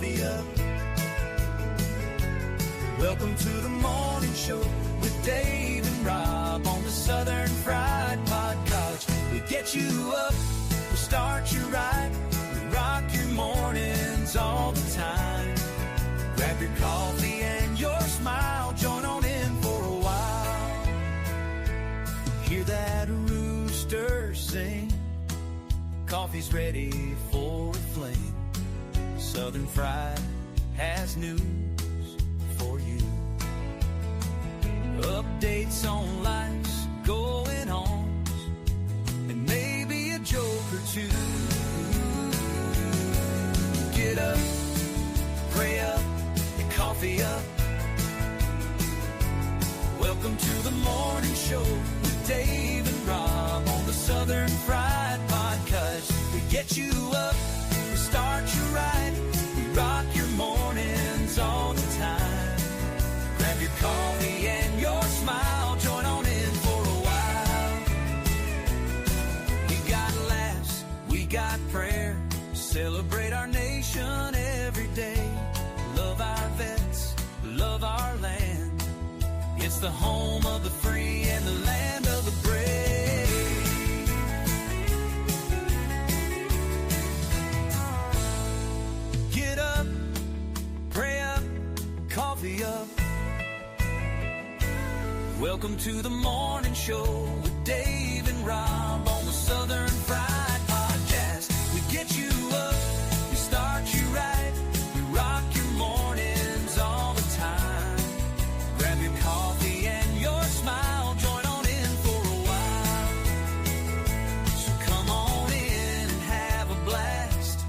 coffee up. Welcome to the morning show with Dave and Rob on the Southern Fried Podcast. We get you up, we start you right, we rock your mornings all the time. Grab your coffee and your smile, join on in for a while. Hear that rooster sing, coffee's ready for a flame. Southern Fried has news for you. Updates on life's going on, and maybe a joke or two. Get up, pray up, and coffee up. Welcome to the morning show with Dave and Rob on the Southern Fried Podcast. We get you up, we start you right, we rock your mornings all the time. Grab your coffee and your smile, join on in for a while. We got laughs, we got prayer, celebrate our nation every day. Love our vets, love our land. It's the home of the free and the land of the brave. Get up, pray up, coffee up. Welcome to the morning show with Dave and Rob on the Southern Fried Podcast. We get you up, we start you right, we rock your mornings all the time. Grab your coffee and your smile, join on in for a while. So come on in and have a blast,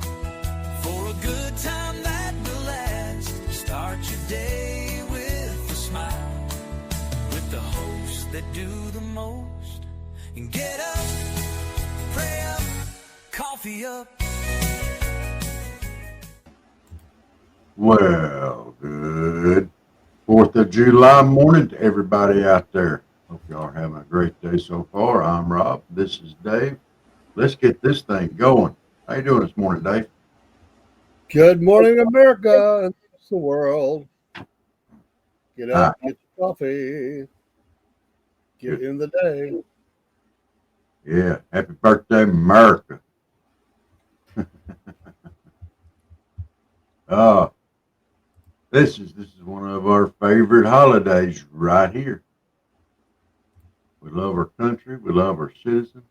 for a good time that will last. Start your day with a smile, with the hosts that do the most. And get up, pray up, coffee up. Well, good 4th of July morning to everybody out there. Hope y'all are having a great day so far. I'm Rob. This is Dave. Let's get this thing going. How you doing this morning, Dave? Good morning, America and the world. Get up, get your coffee, get in the day. Yeah, happy birthday, America. This is one of our favorite holidays right here. We love our country, we love our citizens,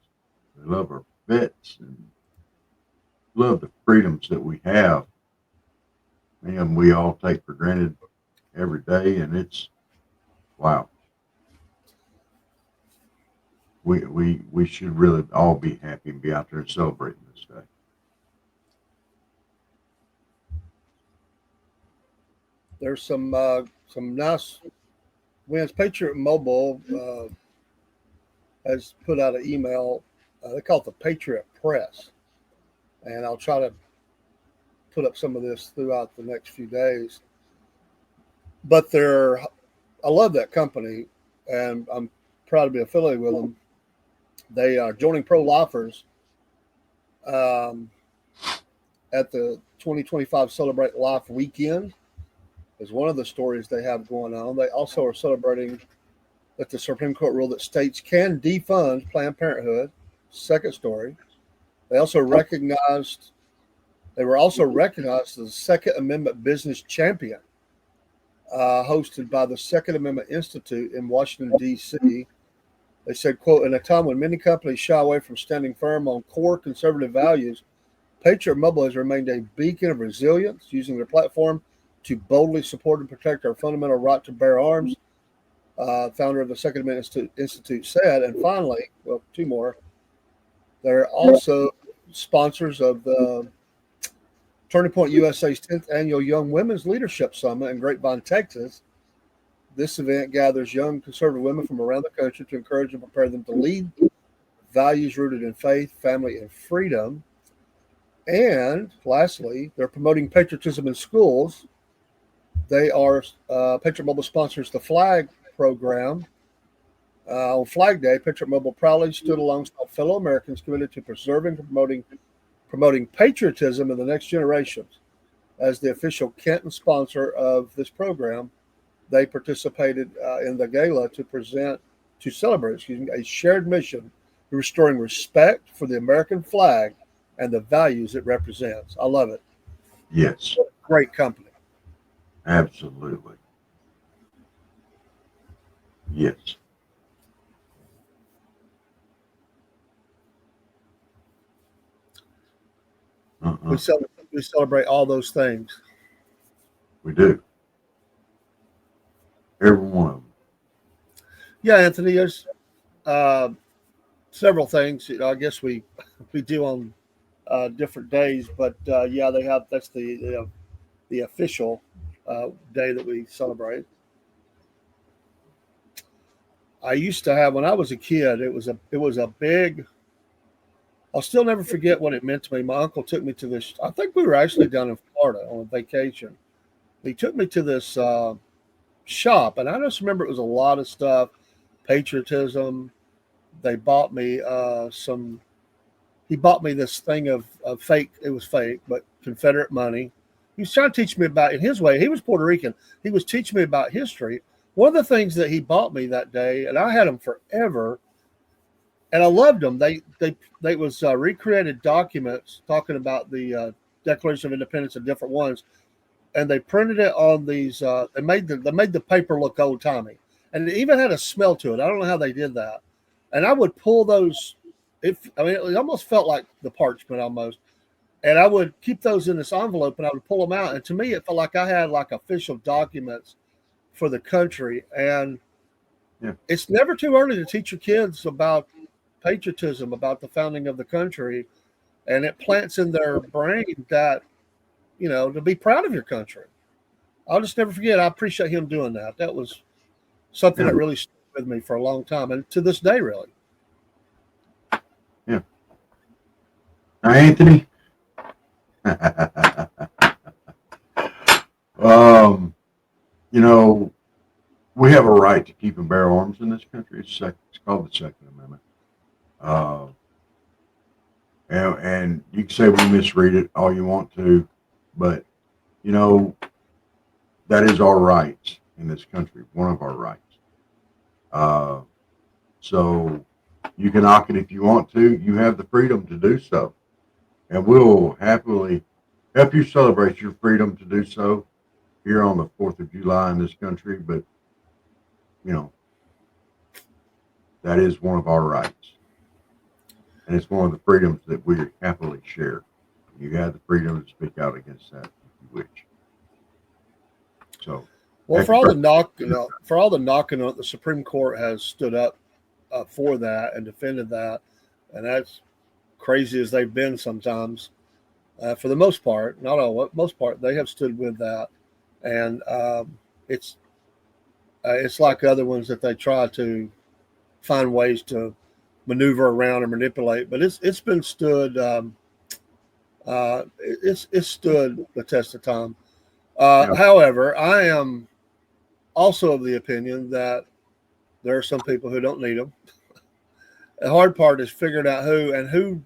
we love our vets, and love the freedoms that we have. And we all take for granted every day, and it's wow. We should really all be happy and be out there and celebrating this day. There's some nice wins. Patriot Mobile has put out an email. They call it the Patriot Press, and I'll try to put up some of this throughout the next few days. But I love that company, and I'm proud to be affiliated with them. They are joining pro-lifers at the 2025 Celebrate Life weekend is one of the stories they have going on. They also are celebrating that the Supreme Court ruled that states can defund Planned Parenthood. Second story. They were also recognized as the Second Amendment Business Champion, hosted by the Second Amendment Institute in Washington, D.C. They said, quote, in a time when many companies shy away from standing firm on core conservative values, Patriot Mobile has remained a beacon of resilience, using their platform to boldly support and protect our fundamental right to bear arms, founder of the Second Amendment Institute said. And finally, well, two more, they're also sponsors of the Turning Point USA's 10th Annual Young Women's Leadership Summit in Grapevine, Texas. This event gathers young conservative women from around the country to encourage and prepare them to lead values rooted in faith, family, and freedom. And lastly, they're promoting patriotism in schools. They are, Patriot Mobile sponsors the FLAG program. On Flag Day, Patriot Mobile proudly stood alongside fellow Americans committed to preserving and promoting patriotism in the next generations. as the official Kenton sponsor of this program, they participated in the gala to celebrate a shared mission of restoring respect for the American flag and the values it represents. I love it. Yes, Great company. absolutely. Yes. We celebrate all those things. We do. Every one of them. Yeah, Anthony, there's several things. I guess we do on different days, but yeah, that's the official day that we celebrate. I used to have when I was a kid. It was a big. I'll still never forget what it meant to me. My uncle took me to this. I think we were actually down in Florida on vacation. He took me to this shop, and I just remember it was a lot of stuff, patriotism. They bought me some. He bought me this thing of fake. It was fake, but Confederate money. He was trying to teach me about, in his way. He was Puerto Rican. He was teaching me about history. One of the things that he bought me that day, and I had them forever, and I loved them. They was recreated documents talking about the Declaration of Independence and different ones, and they printed it on these. They made the paper look old timey, and it even had a smell to it. I don't know how they did that. And I would pull those. It almost felt like the parchment almost, and I would keep those in this envelope, and I would pull them out. And to me, it felt like I had like official documents for the country. And It's never too early to teach your kids about patriotism, about the founding of the country, and it plants in their brain that, to be proud of your country. I'll just never forget. I appreciate him doing that. That was something that really stuck with me for a long time, and to this day, really. Yeah. Now, Anthony, we have a right to keep and bear arms in this country. It's called the Second Amendment. And you can say we misread it all you want to, but that is our rights in this country, one of our rights. So you can knock it if you want to. You have the freedom to do so, and we'll happily help you celebrate your freedom to do so here on the 4th of July in this country. But that is one of our rights, and it's one of the freedoms that we happily share. You have the freedom to speak out against that if you wish. So, well, for all the knocking on it, the Supreme Court has stood up for that and defended that, and that's crazy as they've been sometimes. For the most part, not all, most part, they have stood with that, and it's like other ones that they try to find ways to maneuver around or manipulate, but it's been stood. It's stood the test of time. However, I am also of the opinion that there are some people who don't need them. The hard part is figuring out who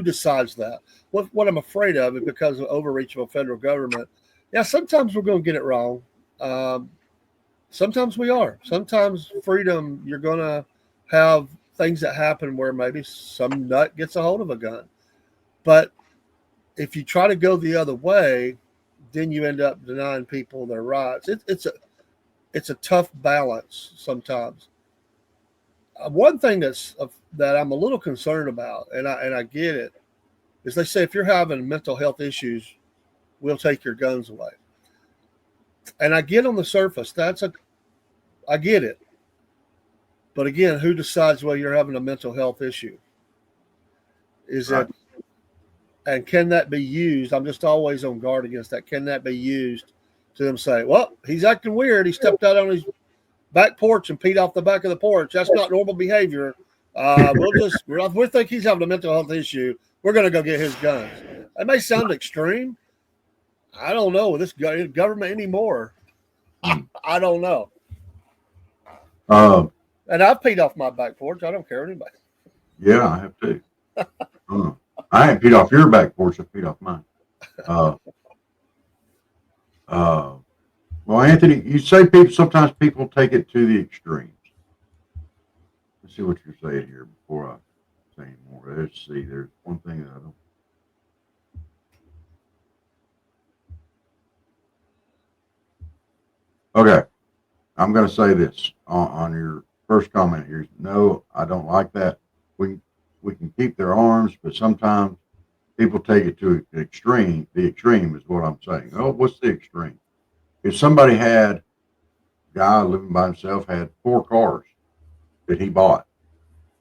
decides that. What I'm afraid of is because of overreach of a federal government. Yeah, sometimes we're going to get it wrong. Sometimes we are. Sometimes freedom, you're going to have things that happen where maybe some nut gets a hold of a gun. But if you try to go the other way, then you end up denying people their rights. It's a tough balance sometimes. One thing that I'm a little concerned about, and I get it, is they say if you're having mental health issues, we'll take your guns away. And I get on the surface, I get it. But again, who decides whether you're having a mental health issue? And can that be used? I'm just always on guard against that. Can that be used to them say, well, he's acting weird. He stepped out on his back porch and peed off the back of the porch. That's not normal behavior. We think he's having a mental health issue. We're going to go get his guns. That may sound extreme. I don't know this government anymore. I don't know. And I've peed off my back porch. I don't care anybody. Yeah, I have too. I ain't peed off your back porch. I peed off mine. Well, Anthony, you say sometimes people take it to the extremes. Let's see what you're saying here before I say any more. Let's see. There's one thing that I don't. Okay, I'm going to say this on your first comment here. No, I don't like that. We can keep their arms, but sometimes people take it to the extreme. The extreme is what I'm saying. Oh, what's the extreme? If somebody had a guy living by himself had 4 cars that he bought,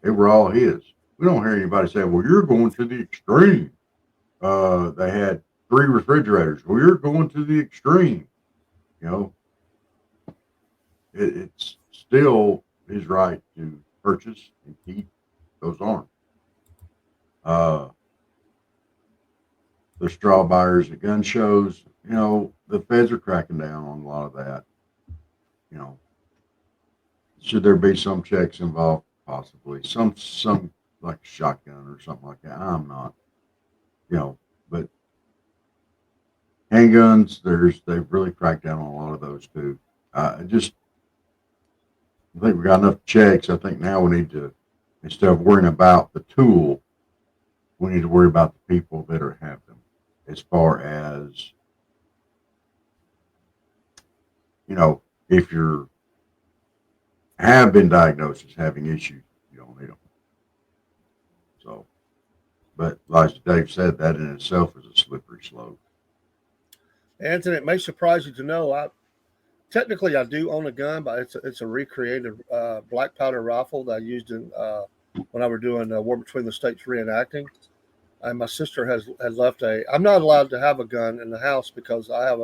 they were all his. We don't hear anybody say, "Well, you're going to the extreme." They had 3 refrigerators. Well, you're going to the extreme. You know, it's still his right to purchase and keep those arms. The straw buyers at gun shows, the feds are cracking down on a lot of that. Should there be some checks involved? Possibly. Some like a shotgun or something like that. I'm not, but handguns, they've really cracked down on a lot of those too. I think we got enough checks. I think now we need to, instead of worrying about the tool, we need to worry about the people that have them. As far as, if you have been diagnosed as having issues, you don't need them. So, but like Dave said, that in itself is a slippery slope. Anthony, it may surprise you to know, technically I do own a gun, but it's a recreated black powder rifle that I used in when I were doing War Between the States reenacting. And my sister had left I'm not allowed to have a gun in the house because I have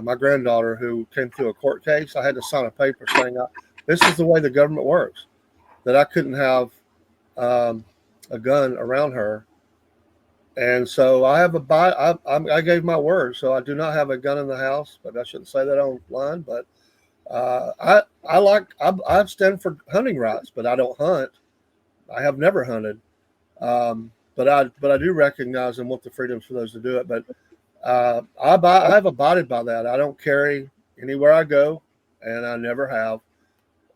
my granddaughter who came through a court case. I had to sign a paper saying this is the way the government works, that I couldn't have a gun around her. And so I have I gave my word. So I do not have a gun in the house, but I shouldn't say that online. But I stand for hunting rights, but I don't hunt. I have never hunted. But I do recognize and want the freedoms for those to do it. But I have abided by that. I don't carry anywhere I go, and I never have.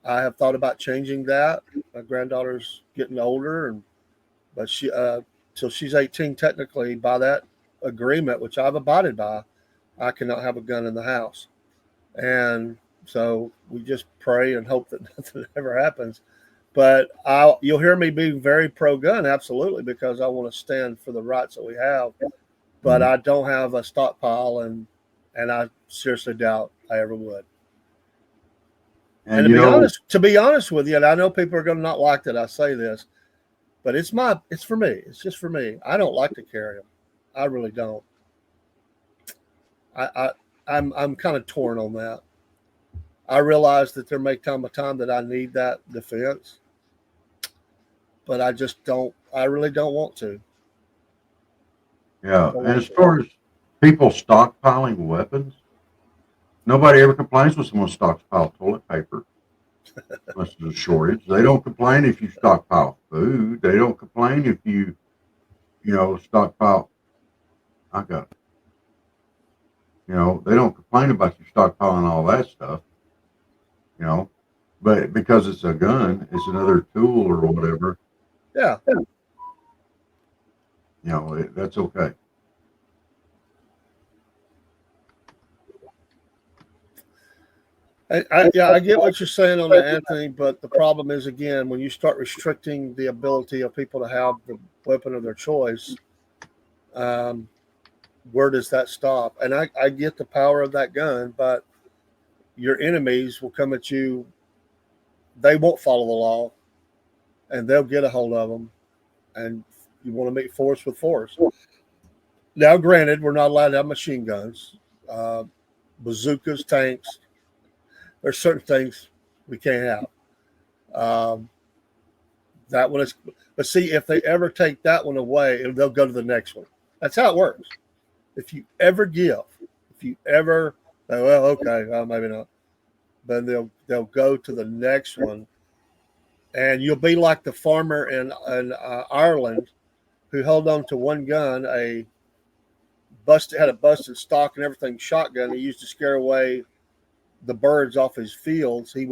I have thought about changing that. My granddaughter's getting older, but she till she's 18, technically, by that agreement, which I've abided by, I cannot have a gun in the house. And so we just pray and hope that nothing ever happens. But you'll hear me being very pro-gun, absolutely, because I want to stand for the rights that we have. But I don't have a stockpile, and I seriously doubt I ever would. And to be honest with you, and I know people are going to not like that I say this, but it's for me. It's just for me. I don't like to carry them. I really don't. I'm kind of torn on that. I realize that there may come a time that I need that defense, but I just don't. I really don't want to. Yeah, and as far as people stockpiling weapons, nobody ever complains when someone stockpiles toilet paper unless there's a shortage. They don't complain if you stockpile food. They don't complain if you stockpile. I got it. They don't complain about you stockpiling all that stuff. But because it's a gun, it's another tool or whatever. Yeah. That's okay. I get what you're saying on that, Anthony, but the problem is, again, when you start restricting the ability of people to have the weapon of their choice, where does that stop? And I get the power of that gun, but your enemies will come at you. They won't follow the law, and they'll get a hold of them, and you want to meet force with force. Now, granted, we're not allowed to have machine guns, bazookas, tanks. There's certain things we can't have. That one is, but see, if they ever take that one away, they'll go to the next one. That's how it works. If you ever well, okay, well, maybe not, but they'll go to the next one, and you'll be like the farmer in Ireland who held on to one gun, a had a busted stock and everything shotgun he used to scare away the birds off his fields. He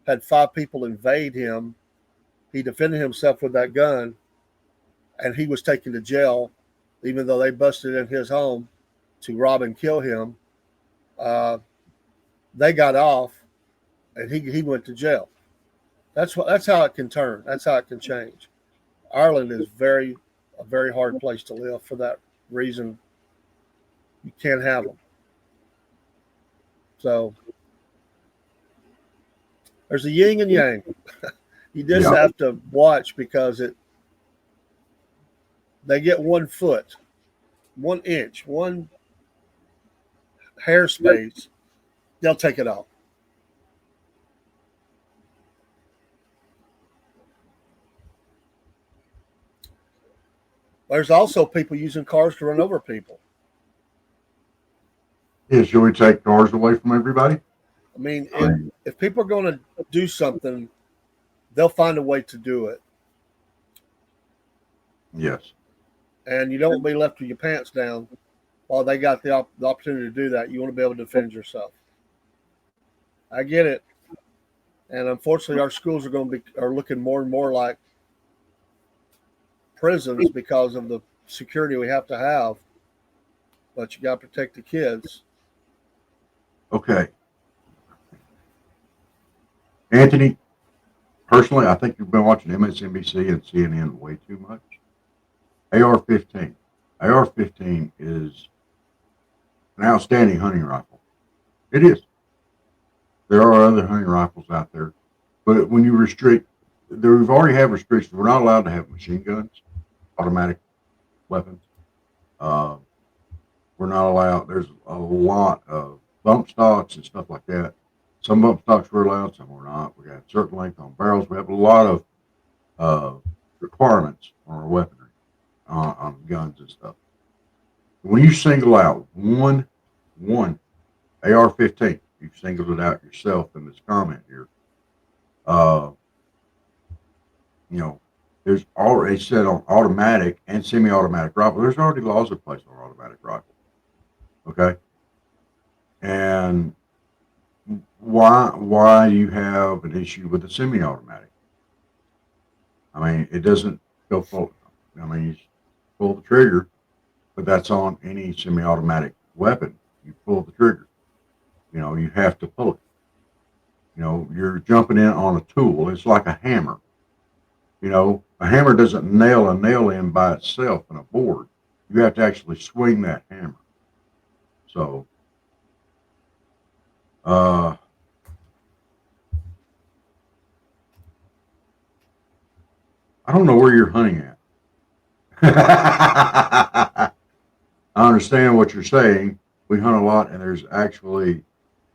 had 5 people invade him. He defended himself with that gun, and he was taken to jail, even though they busted in his home to rob and kill him. They got off, and he went to jail. That's how it can turn. That's how it can change. Ireland is a very hard place to live for that reason. You can't have them. So there's a yin and yang. You just have to watch because they get 1 foot, 1 inch, 1 hair space, they'll take it off. There's also people using cars to run over people. Yeah, should we take cars away from everybody? I mean, if people are going to do something, they'll find a way to do it. Yes. And you don't want to be left with your pants down while they got the opportunity to do that. You want to be able to defend yourself. I get it. And unfortunately, our schools are looking more and more like prisons because of the security we have to have. But you got to protect the kids. Okay. Anthony, personally, I think you've been watching MSNBC and CNN way too much. AR-15. AR-15 is an outstanding hunting rifle. It is. There are other hunting rifles out there. But when you restrict, we've already have restrictions. We're not allowed to have machine guns, automatic weapons. We're not allowed. There's a lot of bump stocks and stuff like that. Some bump stocks we're allowed, some we're not. We got a certain length on barrels. We have a lot of requirements on our weaponry, on guns and stuff. When you single out one AR-15, you singled it out yourself in this comment here. There's already said on automatic and semi-automatic rifle. There's already laws in place on automatic rifle. Okay, and why you have an issue with the semi-automatic? I mean, it doesn't go full. I mean, you pull the trigger, but that's on any semi-automatic weapon. You pull the trigger. You have to pull it. You're jumping in on a tool. It's like a hammer. A hammer doesn't nail a nail in by itself in a board. You have to actually swing that hammer. So, I don't know where you're hunting at. I understand what you're saying. We hunt a lot, and there's actually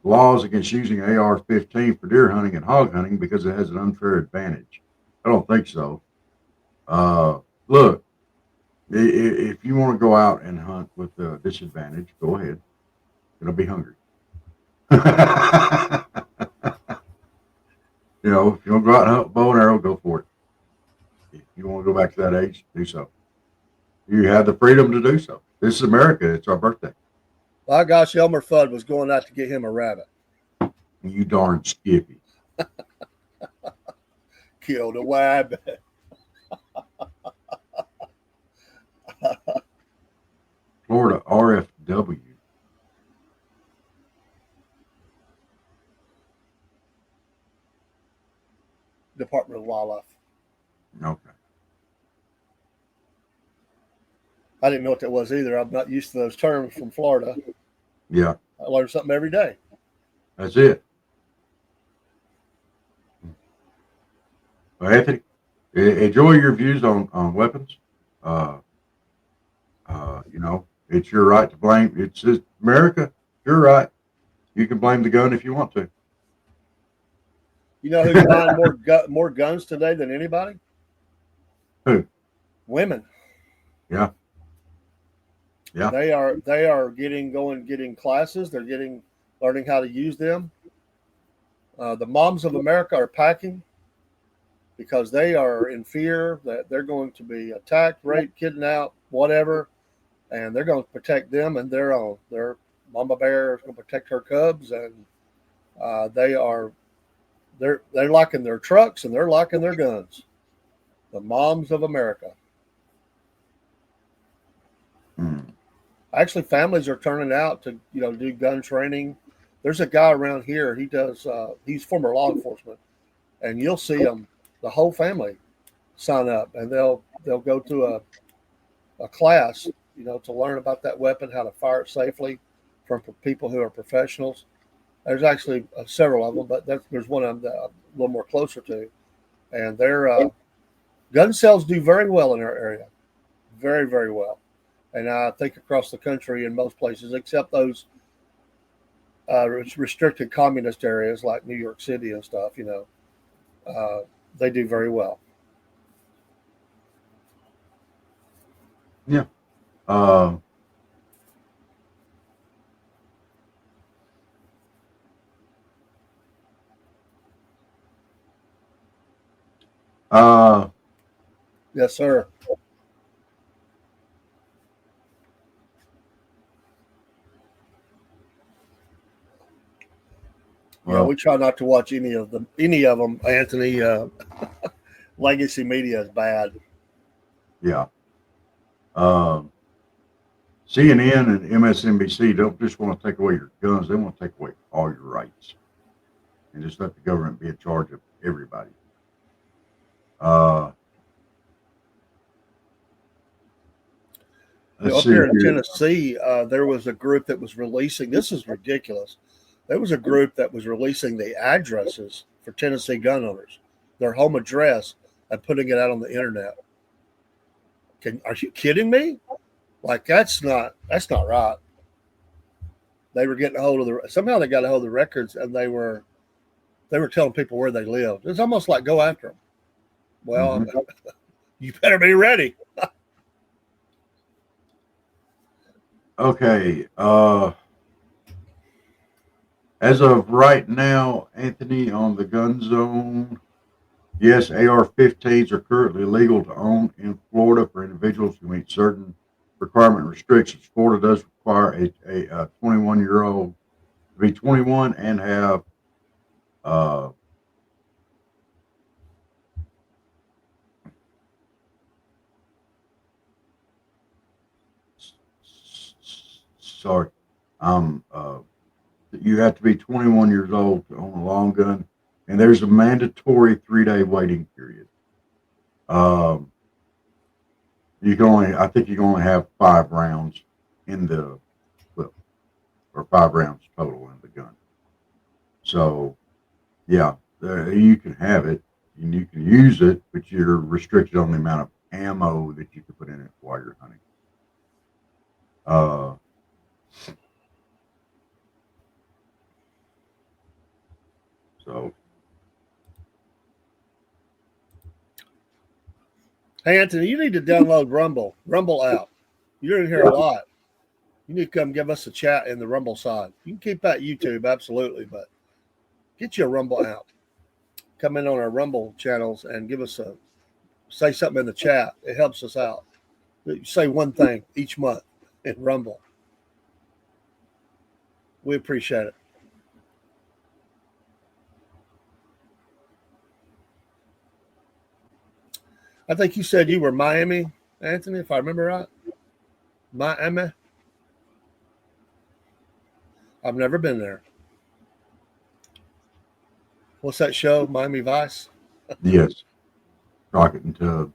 laws against using AR-15 for deer hunting and hog hunting because it has an unfair advantage. I don't think so. Look, if you want to go out and hunt with a disadvantage, go ahead. It'll be hungry. If you want to go out and hunt bow and arrow, go for it. If you want to go back to that age, do so. You have the freedom to do so. This is America. It's our birthday. My gosh, Elmer Fudd was going out to get him a rabbit. You darn Skippy. Killed a rabbit. Florida RFW. Department of Wildlife. Okay. I didn't know what that was either. I'm not used to those terms from Florida. Yeah. I learn something every day. That's it. Well, Anthony, enjoy your views on weapons. It's your right to blame. It's just America. You're right. You can blame the gun if you want to. You know who's buying more guns today than anybody? Who? Women. Yeah. Yeah. They are getting classes. They're learning how to use them. The moms of America are packing because they are in fear that they're going to be attacked, raped, kidnapped, whatever. and they're going to protect them and their own. Their mama bear is going to protect her cubs, and they're locking their trucks and they're locking their guns. The moms of America. Actually, families are turning out to do gun training. There's a guy around here. He does. He's former law enforcement, and you'll see them. The whole family sign up, and they'll go to a class, to learn about that weapon, how to fire it safely, from people who are professionals. There's actually several of them, but there's one of them that I'm a little more closer to, and their gun sales do very well in our area, very, very well. And I think across the country in most places, except those restricted communist areas like New York City and stuff, they do very well. Yeah. Yes, sir. Well, we try not to watch any of them, Anthony. Legacy media is bad. Yeah. CNN and MSNBC don't just want to take away your guns; they want to take away all your rights, and just let the government be in charge of everybody. Up here in Tennessee, there was a group that was releasing. This is ridiculous. There was a group that was releasing the addresses for Tennessee gun owners, their home address, and putting it out on the internet. Are you kidding me? Like that's not right. They were getting a hold of somehow they got a hold of the records, and they were telling people where they lived. It's almost like go after them. Well, you better be ready. Okay. As of right now, Anthony, on the gun zone, yes, AR-15s are currently legal to own in Florida for individuals who meet certain requirement restrictions. Florida does require a 21-year-old to be 21 and have you have to be 21 years old to own a long gun, and there's a mandatory 3-day waiting period. I think you can only have 5 rounds in the clip, or 5 rounds total in the gun. So, yeah, you can have it and you can use it, but you're restricted on the amount of ammo that you can put in it while you're hunting. So, hey, Anthony, you need to download Rumble app. You're in here a lot. You need to come give us a chat in the Rumble side. You can keep that YouTube, absolutely, but get you a Rumble app. Come in on our Rumble channels and say something in the chat. It helps us out. Say one thing each month in Rumble. We appreciate it. I think you said you were Miami, Anthony, if I remember right. Miami. I've never been there. What's that show? Miami Vice? yes, Rocket and Tubbs.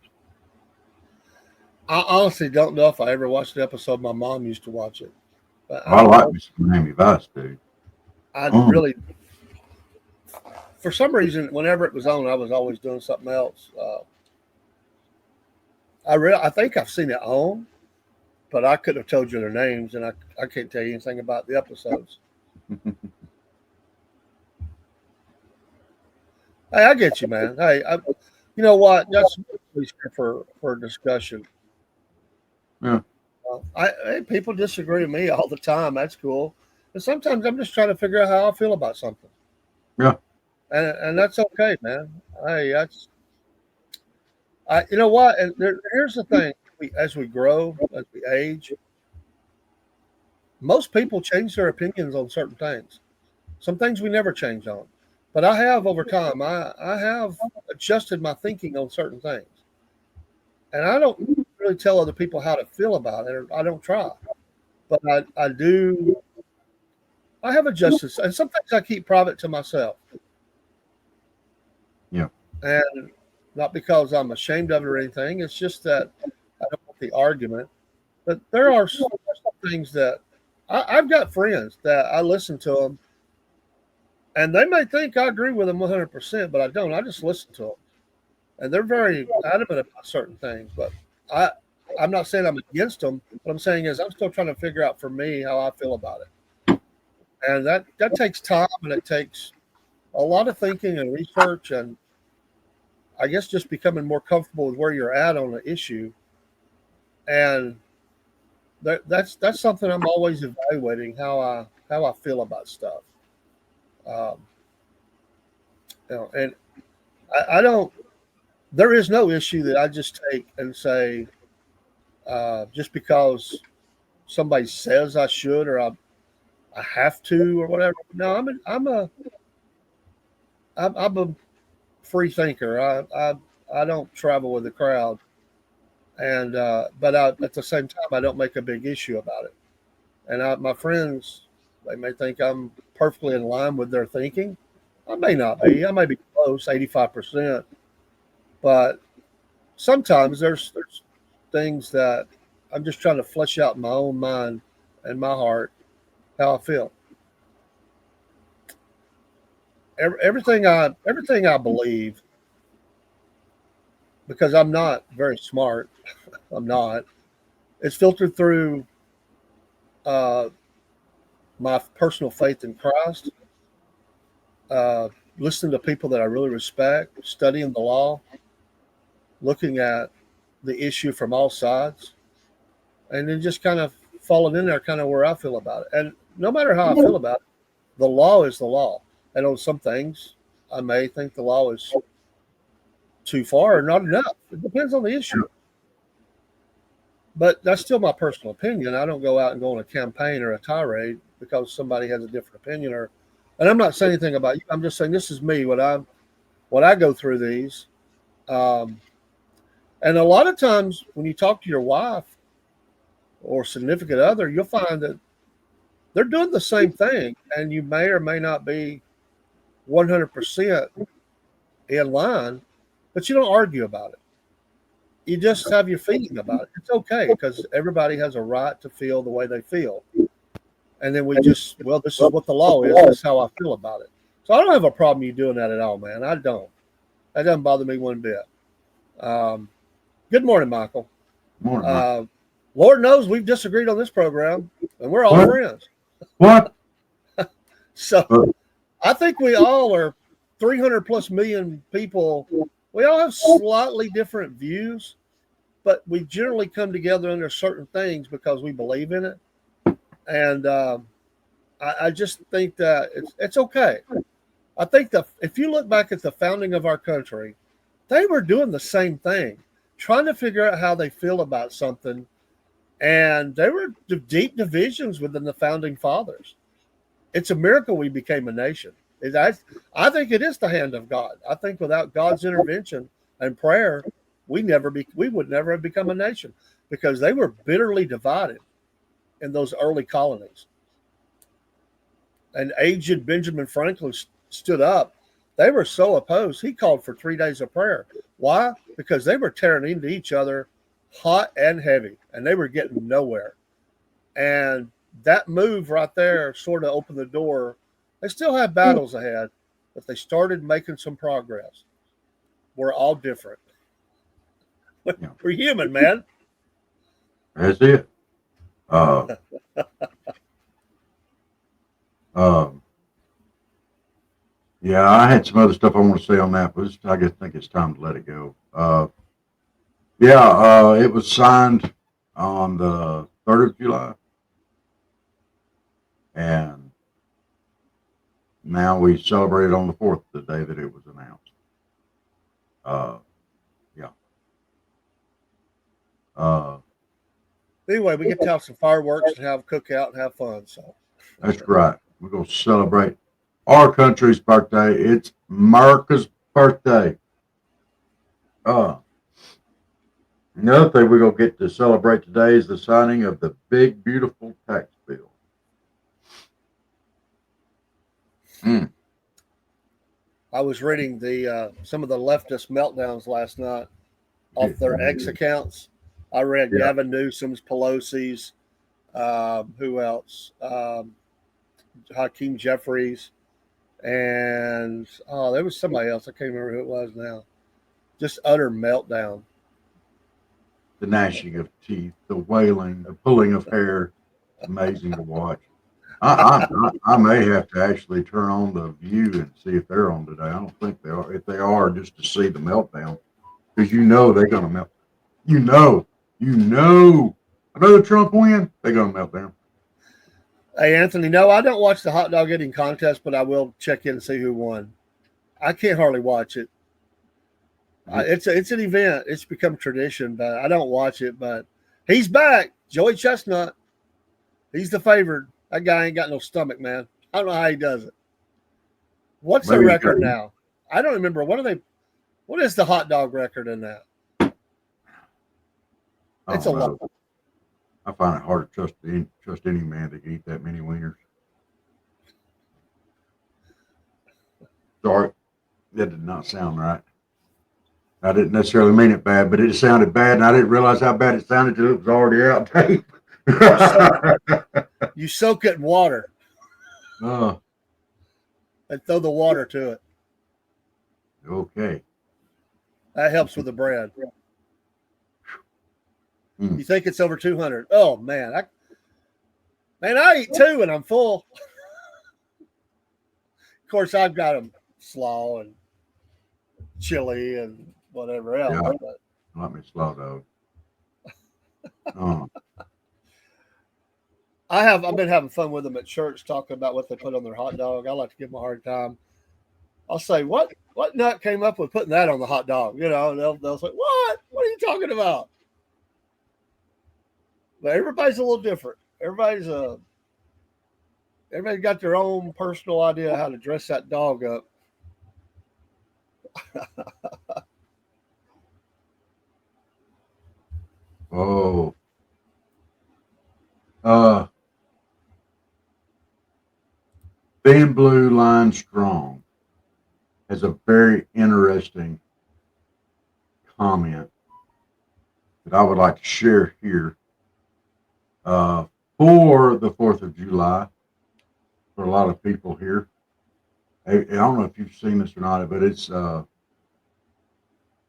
I honestly don't know if I ever watched the episode. My mom used to watch it. But I like Miami Vice, dude. Really, for some reason, whenever it was on, I was always doing something else. I think I've seen it on, but I couldn't have told you their names, and I can't tell you anything about the episodes. Hey, I get you, man. Hey, you know what? That's for discussion. Yeah. People disagree with me all the time. That's cool. And sometimes I'm just trying to figure out how I feel about something. Yeah. And that's okay, man. Hey, you know what? And here's the thing: as we grow, as we age, most people change their opinions on certain things. Some things we never change on. But I have over time, I have adjusted my thinking on certain things. And I don't really tell other people how to feel about it, or I don't try. But I do, I have adjusted. And some things I keep private to myself. Yeah. And not because I'm ashamed of it or anything. It's just that I don't want the argument. But there are some things that I've got friends that I listen to them, and they may think I agree with them 100%, but I don't. I just listen to them, and they're very adamant about certain things. But I, I'm not saying I'm against them. What I'm saying is I'm still trying to figure out for me how I feel about it, and that takes time and it takes a lot of thinking and research, and I guess just becoming more comfortable with where you're at on the issue. And that's something I'm always evaluating how I feel about stuff. Um, and I don't. There is no issue that I just take and say just because somebody says I should or I have to or whatever. No, I'm a free thinker. I don't travel with the crowd, and but at the same time I don't make a big issue about it. And my friends, they may think I'm perfectly in line with their thinking. I may not be. I may be close, 85%. But sometimes there's things that I'm just trying to flesh out in my own mind and my heart how I feel. Everything I believe, because I'm not very smart. I'm not. It's filtered through uh, my personal faith in Christ, uh, listening to people that I really respect, studying the law, looking at the issue from all sides, and then just kind of falling in there, kind of where I feel about it. And no matter how I feel about it, the law is the law. And on some things, I may think the law is too far or not enough. It depends on the issue. But that's still my personal opinion. I don't go out and go on a campaign or a tirade because somebody has a different opinion. Or, and I'm not saying anything about you. I'm just saying this is me. What I go through these. Um, and a lot of times when you talk to your wife or significant other, you'll find that they're doing the same thing, and you may or may not be 100% in line, but you don't argue about it. You just have your feeling about it. It's okay because everybody has a right to feel the way they feel. And then this is what the law is. That's how I feel about it. So I don't have a problem you doing that at all, man. I don't. That doesn't bother me one bit. Um, Good morning, Michael. Morning, Mike. Lord knows we've disagreed on this program, and we're all friends. What? So I think we all are 300 plus million people. We all have slightly different views, but we generally come together under certain things because we believe in it. And I just think that it's okay. I think that if you look back at the founding of our country, they were doing the same thing, trying to figure out how they feel about something. And there were deep divisions within the founding fathers. It's a miracle we became a nation. I think it is the hand of God. I think without God's intervention and prayer, we would never have become a nation because they were bitterly divided in those early colonies. And aged Benjamin Franklin stood up. They were so opposed. He called for 3 days of prayer. Why? Because they were tearing into each other hot and heavy, and they were getting nowhere. And that move right there sort of opened the door. They still have battles ahead, but they started making some progress. We're all different. Yeah. We're human, man. That's it. Uh, um, yeah, I had some other stuff I want to say on that, but I think it's time to let it go. It was signed on the 3rd of July, and now we celebrate it on the 4th, the day that it was announced. Yeah. Anyway, we get to have some fireworks and have a cookout and have fun. So That's right. We're going to celebrate our country's birthday. It's America's birthday. Another thing we're going to get to celebrate today is the signing of the big, beautiful tax bill. I was reading the some of the leftist meltdowns last night off their X accounts. I read Gavin Newsom's, Pelosi's, who else? Hakeem Jeffries, and there was somebody else. I can't remember who it was now. Just utter meltdown. The gnashing of teeth, the wailing, the pulling of hair. Amazing to watch. I may have to actually turn on the View and see if they're on today. I don't think they are. If they are, just to see the meltdown, because you know they're going to melt. You know. Another Trump win, they're going to melt down. Hey, Anthony, no, I don't watch the hot dog eating contest, but I will check in and see who won. I can't hardly watch it. It's an event. It's become tradition, but I don't watch it. But he's back. Joey Chestnut. He's the favored. That guy ain't got no stomach, man. I don't know how he does it. What's the record now? I don't remember. What is the hot dog record in that? It's a lot. I find it hard to trust any man that can eat that many wieners. Sorry, that did not sound right. I didn't necessarily mean it bad, but it sounded bad, and I didn't realize how bad it sounded until it was already out tape. You soak it in water and throw the water to it. Okay. That helps with the bread. You think it's over 200? Oh man, I eat two and I'm full. Of course, I've got them slaw and chili and whatever else. Yeah, let me slaw dog. I've been having fun with them at church, talking about what they put on their hot dog. I like to give them a hard time. I'll say, what nut came up with putting that on the hot dog? You know, and they'll say, what? What are you talking about? But everybody's a little different. Everybody's got their own personal idea how to dress that dog up. Oh. Thin Blue Line Strong has a very interesting comment that I would like to share here. For the 4th of July, for a lot of people here. I don't know if you've seen this or not, but it's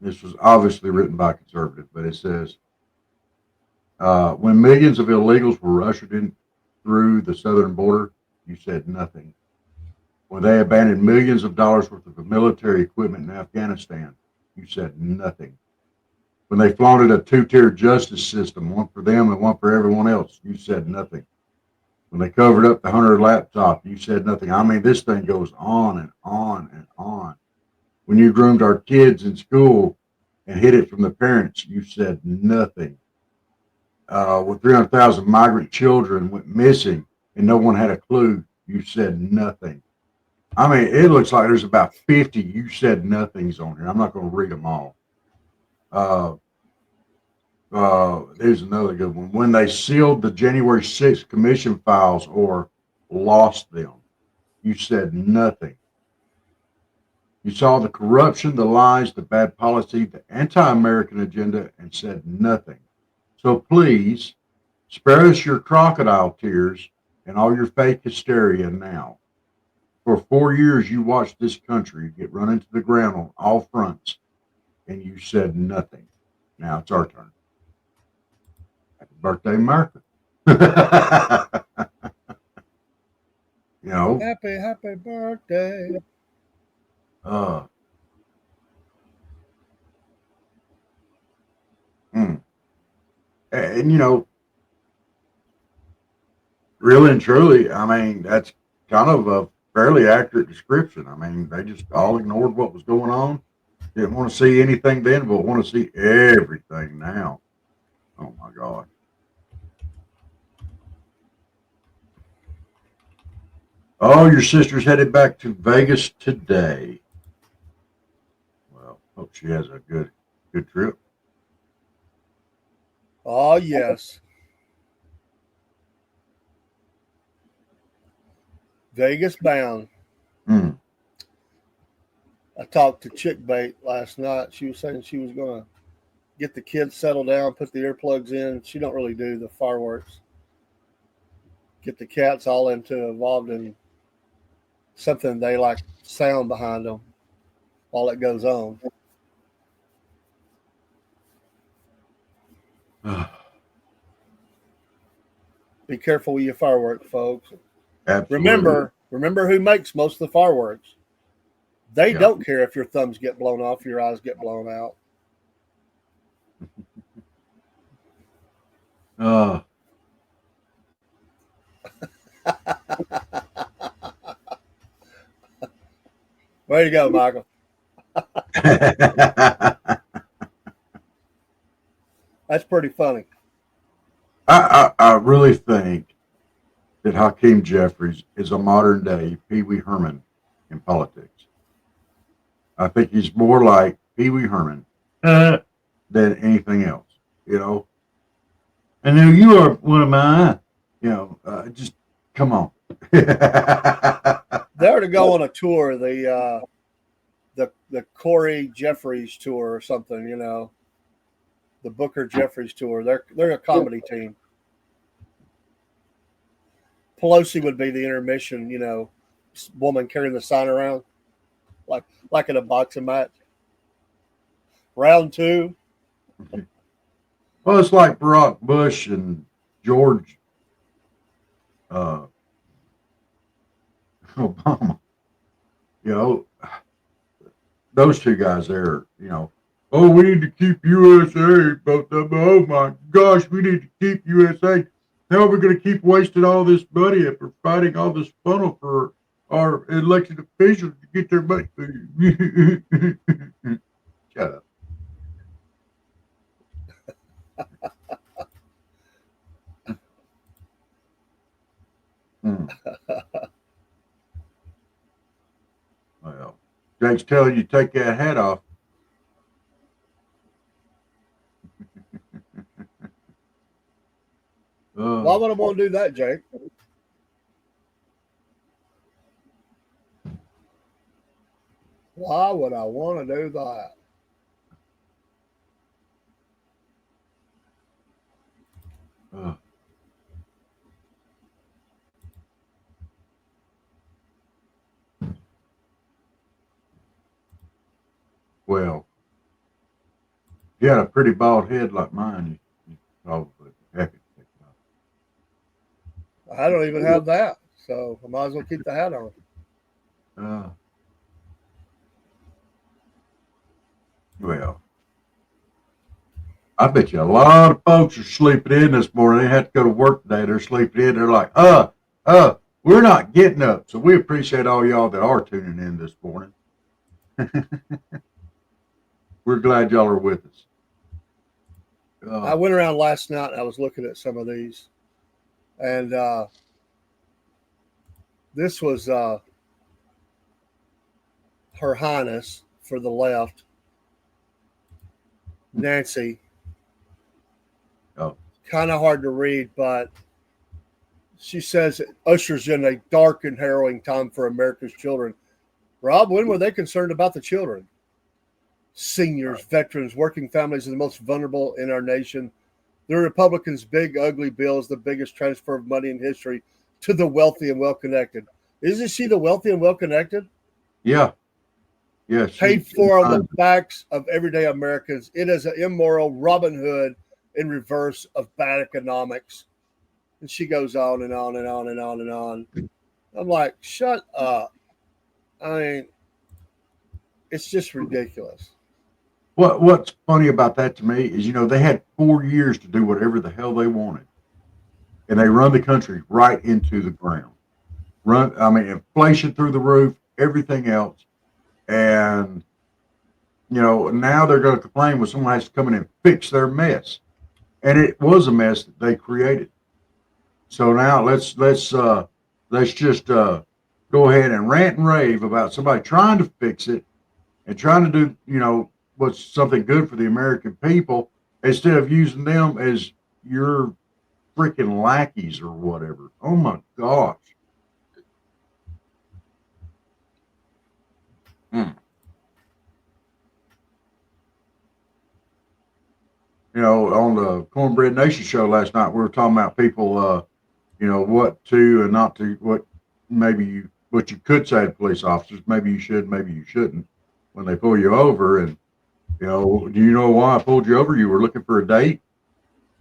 this was obviously written by a conservative, but it says, when millions of illegals were ushered in through the southern border, you said nothing. When they abandoned millions of dollars worth of military equipment in Afghanistan, you said nothing. When they flaunted a two-tier justice system, one for them and one for everyone else, you said nothing. When they covered up the Hunter laptop, you said nothing. I mean, this thing goes on and on and on. When you groomed our kids in school and hid it from the parents, you said nothing. When 300,000 migrant children went missing and no one had a clue, you said nothing. I mean, it looks like there's about 50 you said nothings on here. I'm not going to read them all. There's another good one. When they sealed the January 6th commission files or lost them, you said nothing. You saw the corruption, the lies, the bad policy, the anti-American agenda, and said nothing. So please, spare us your crocodile tears and all your fake hysteria now. For 4 years, you watched this country get run into the ground on all fronts, and you said nothing. Now it's our turn. Happy birthday, America. You know. Happy birthday. And you know, really and truly, I mean, that's kind of a fairly accurate description. I mean, they just all ignored what was going on. Didn't want to see anything then, but want to see everything now. Oh my God. Oh, your sister's headed back to Vegas today. Well, hope she has a good trip. Oh, yes. Vegas bound. Mm. I talked to Chick Bait last night. She was saying she was going to get the kids settled down, put the earplugs in. She don't really do the fireworks. Get the cats all involved in something they like sound behind them while it goes on. Be careful with your fireworks, folks. Absolutely. Remember who makes most of the fireworks. They don't care if your thumbs get blown off, your eyes get blown out. Way to go, Michael. That's pretty funny. I really think that Hakeem Jeffries is a modern day Pee Wee Herman in politics. I think he's more like Pee Wee Herman than anything else, you know. And now you are one of my, just come on. They are to go on a tour, the Corey Jeffries tour or something, you know, the Booker Jeffries tour. They're a comedy team. Pelosi would be the intermission, you know, woman carrying the sign around like in a boxing match. Round 2. Well, it's like Barack Bush and George Obama. You know, those two guys there, you know, oh, we need to keep USA. Both of them. Oh my gosh, we need to keep USA. Now we're going to keep wasting all this money and providing all this funnel for our elected officials to get their money. Shut up. Well, Jake's telling you to take that hat off. Why would I want to do that, Jake? Why would I want to do that? Well, if you had a pretty bald head like mine, you probably happy to take it off. I don't even have that, so I might as well keep the hat on. Well, I bet you a lot of folks are sleeping in this morning. They have to go to work today. They're sleeping in. They're like, we're not getting up. So we appreciate all y'all that are tuning in this morning. We're glad y'all are with us. I went around last night and I was looking at some of these. And this was Her Highness for the left, Nancy. Oh. Kind of hard to read, but she says it ushers in a dark and harrowing time for America's children. Rob, when were they concerned about the children? Seniors, veterans, working families are the most vulnerable in our nation. The Republicans' big, ugly bill is the biggest transfer of money in history to the wealthy and well-connected. Isn't she the wealthy and well-connected? Yeah. Yes. Paid for on the backs of everyday Americans. It is an immoral Robin Hood in reverse of bad economics. And she goes on and on and on and on and on. I'm like, shut up. I mean, it's just ridiculous. What's funny about that to me is, they had 4 years to do whatever the hell they wanted. And they run the country right into the ground. Inflation through the roof, everything else. And, now they're going to complain when someone has to come in and fix their mess. And it was a mess that they created. So now let's just go ahead and rant and rave about somebody trying to fix it and trying to do, what's something good for the American people instead of using them as your freaking lackeys or whatever. Oh my gosh. On the Cornbread Nation show last night, we were talking about people, what to and not to, what you could say to police officers. Maybe you should, maybe you shouldn't when they pull you over. And, do you know why I pulled you over? You were looking for a date.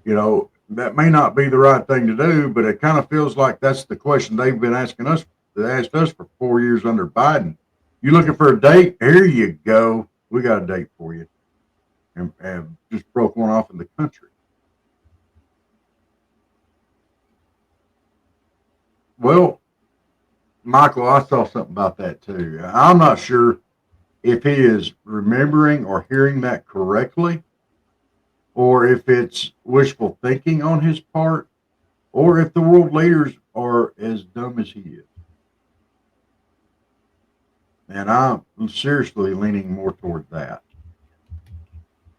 That may not be the right thing to do, but it kind of feels like that's the question they've been asking us. They asked us for 4 years under Biden. You looking for a date? Here you go. We got a date for you. And just broke one off in the country. Well, Michael, I saw something about that too. I'm not sure if he is remembering or hearing that correctly, or if it's wishful thinking on his part, or if the world leaders are as dumb as he is. And I'm seriously leaning more toward that.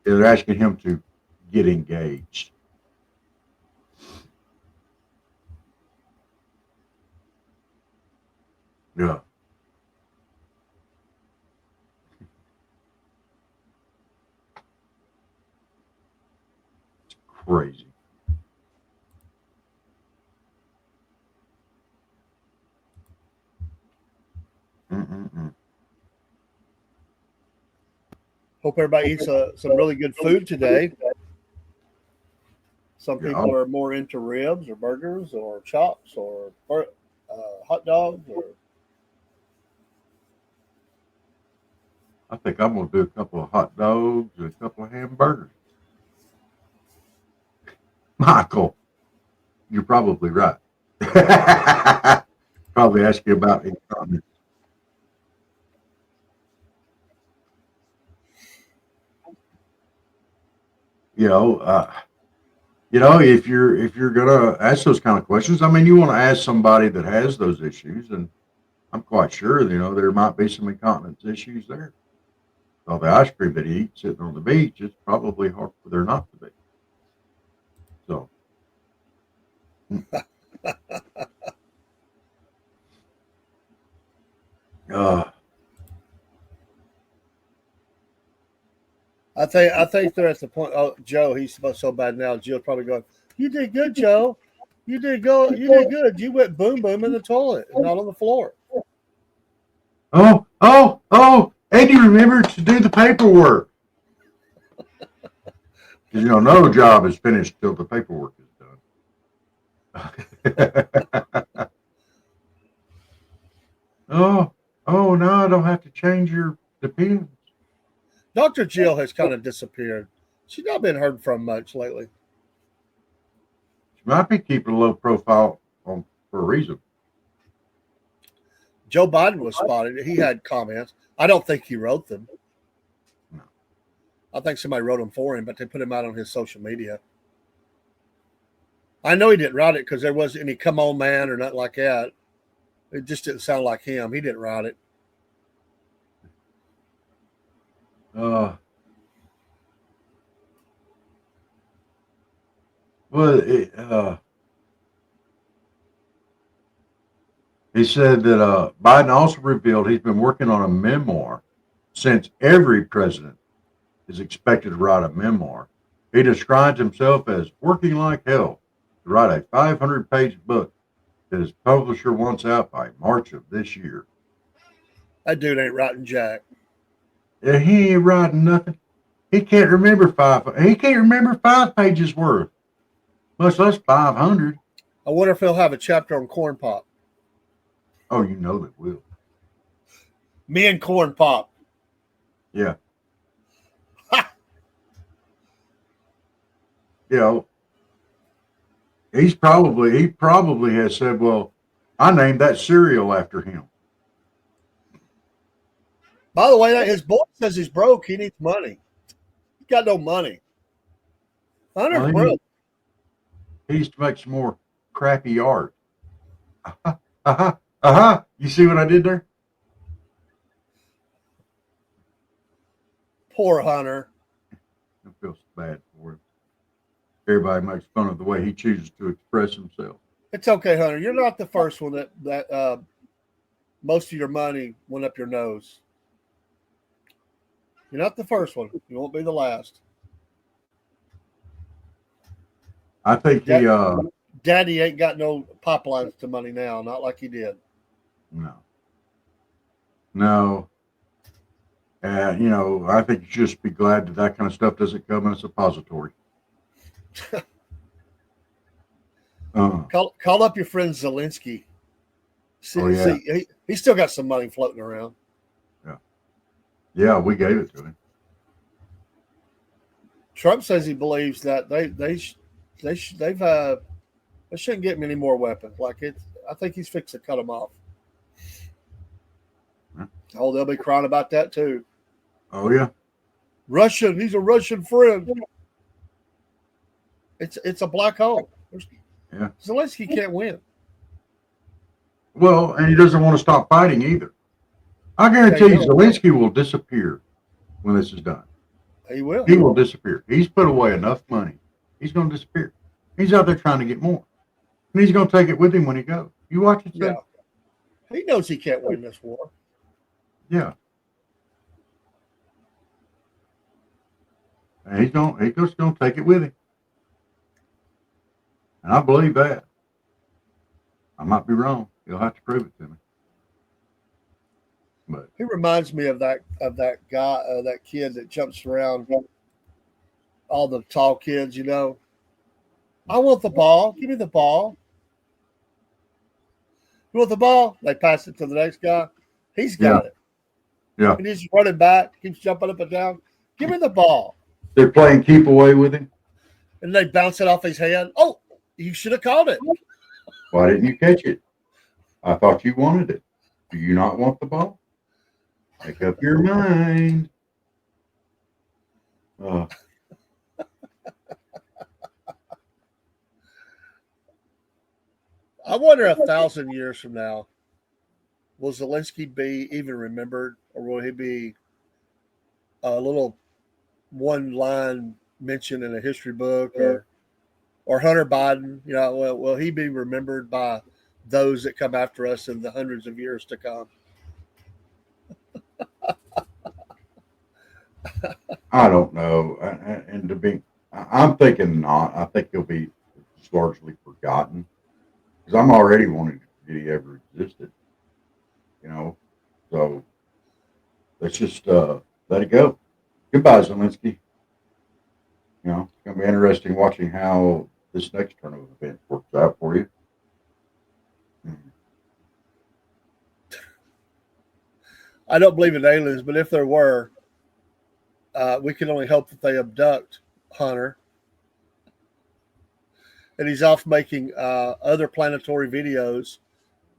They're asking him to get engaged. Yeah. It's crazy. Mm-mm-mm. Hope everybody eats some really good food today. Some people are more into ribs or burgers or chops or hot dogs. I think I'm going to do a couple of hot dogs and a couple of hamburgers. Michael, you're probably right. Probably ask you about incontinence. If you're gonna ask those kind of questions, I mean, you want to ask somebody that has those issues, and I'm quite sure there might be some incontinence issues there. All the ice cream that he eats sitting on the beach, it's probably hard for there not to be. So, I think they're at the point. Oh, Joe, he's so bad now. Jill's probably going, "You did good, Joe. You did good. You went boom boom in the toilet, and not on the floor." oh! And you remember to do the paperwork. Because no job is finished till the paperwork is done. Oh no, I don't have to change your dependents. Dr. Jill has kind of disappeared. She's not been heard from much lately. She might be keeping a low profile for a reason. Joe Biden was spotted. He had comments. I don't think he wrote them. No. I think somebody wrote them for him, but they put him out on his social media. I know he didn't write it because there wasn't any "come on, man" or nothing like that. It just didn't sound like him. He didn't write it. He said that Biden also revealed he's been working on a memoir since every president is expected to write a memoir. He describes himself as working like hell to write a 500-page book that his publisher wants out by March of this year. That dude ain't writing jack. Yeah, he ain't writing nothing. He can't remember 5 pages worth, much less 500. I wonder if he'll have a chapter on corn pop. Oh, they will. Me and corn pop. Yeah. He probably has said, well, I named that cereal after him. By the way, his boy says he's broke. He needs money. He's got no money. Hunter's broke. He needs to make some more crappy art. You see what I did there? Poor Hunter. I feel bad for him. Everybody makes fun of the way he chooses to express himself. It's okay, Hunter. You're not the first one that most of your money went up your nose. You're not the first one. You won't be the last. I think he Daddy ain't got no pipelines to money now, not like he did. No. I think you should just be glad that kind of stuff doesn't come in a suppository. Call up your friend Zelensky. See, he still got some money floating around. Yeah, we gave it to him. Trump says he believes that they shouldn't get many more weapons. I think he's fixed to cut them off. Yeah. Oh, they'll be crying about that too. Oh yeah, Russian. He's a Russian friend. It's a black hole. Yeah. Zelensky can't win. Well, and he doesn't want to stop fighting either. I guarantee you, Zelensky will disappear when this is done. He will. He will disappear. He's put away enough money. He's going to disappear. He's out there trying to get more. And he's going to take it with him when he goes. You watch it. Yeah. He knows he can't win this war. Yeah. And he's just going to take it with him. And I believe that. I might be wrong. You'll have to prove it to me. But he reminds me of that guy, that kid that jumps around all the tall kids, I want the ball. Give me the ball. You want the ball? They pass it to the next guy. He's got it. Yeah. And he's running back, keeps jumping up and down. Give me the ball. They're playing keep away with him. And they bounce it off his hand. Oh, you should have called it. Why didn't you catch it? I thought you wanted it. Do you not want the ball? Make up your mind. I wonder 1,000 years from now, will Zelensky be even remembered, or will he be a little one-line mention in a history book, or Hunter Biden? Will he be remembered by those that come after us in the hundreds of years to come? I don't know. And I'm thinking not. I think he'll be largely forgotten. Because I'm already wanting to forget he ever existed. So let's just let it go. Goodbye, Zelensky. It's going to be interesting watching how this next turn of events works out for you. I don't believe in aliens, but if there were, we can only hope that they abduct Hunter. And he's off making other planetary videos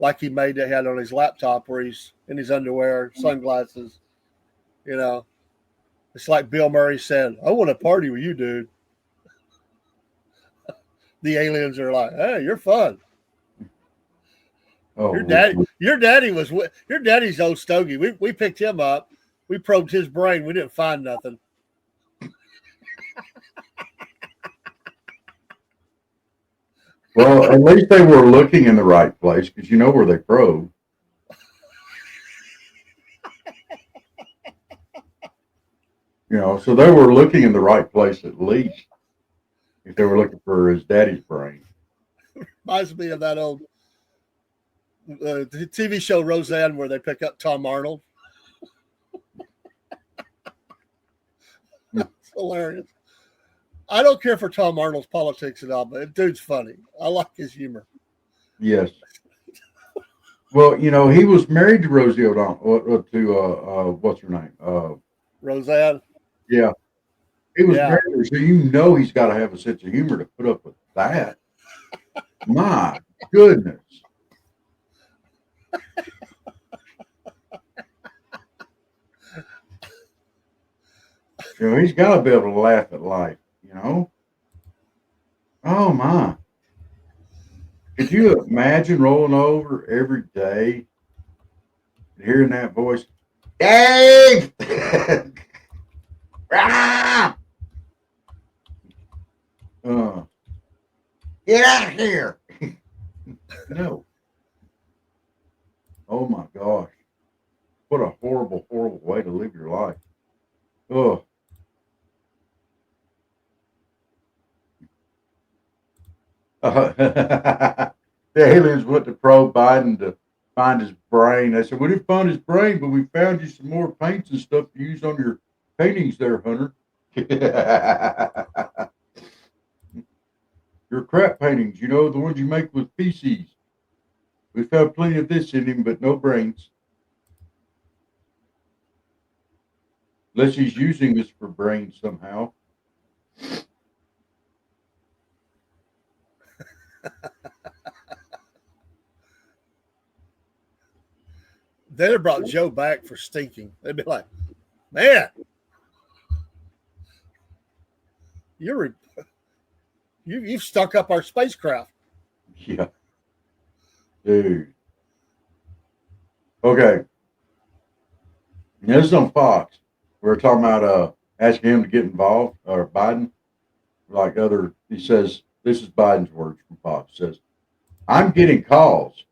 like he had on his laptop where he's in his underwear, sunglasses. It's like Bill Murray said, I want to party with you, dude. The aliens are like, hey, you're fun. Oh, your daddy's old stogie. We picked him up. We probed his brain. We didn't find nothing. Well, at least they were looking in the right place because you know where they probe. So they were looking in the right place at least. If they were looking for his daddy's brain. Reminds me of that old TV show Roseanne where they pick up Tom Arnold. It's hilarious. I don't care for Tom Arnold's politics at all, but the dude's funny. I like his humor. Yes. Well, he was married to Rosie O'Donnell, to what's her name? Roseanne. Yeah. He was married to her, so he's got to have a sense of humor to put up with that. My goodness. He's got to be able to laugh at life. Oh my! Could you imagine rolling over every day and hearing that voice? Dave! Ah! Get out of here! No. Oh my gosh. What a horrible, horrible way to live your life. Oh. The aliens went to probe Biden to find his brain. They said, we didn't find his brain, but we found you some more paints and stuff to use on your paintings there, Hunter. Your crap paintings, you know, the ones you make with feces. We found plenty of this in him, but no brains. Unless he's using this for brains somehow. They'd have brought Joe back for stinking. They'd be like, man, you've stuck up our spacecraft. Yeah. Dude. Okay. Now, this is on Fox. We're talking about asking him to get involved, or Biden. He says, this is Biden's words from Fox. He says, I'm getting calls.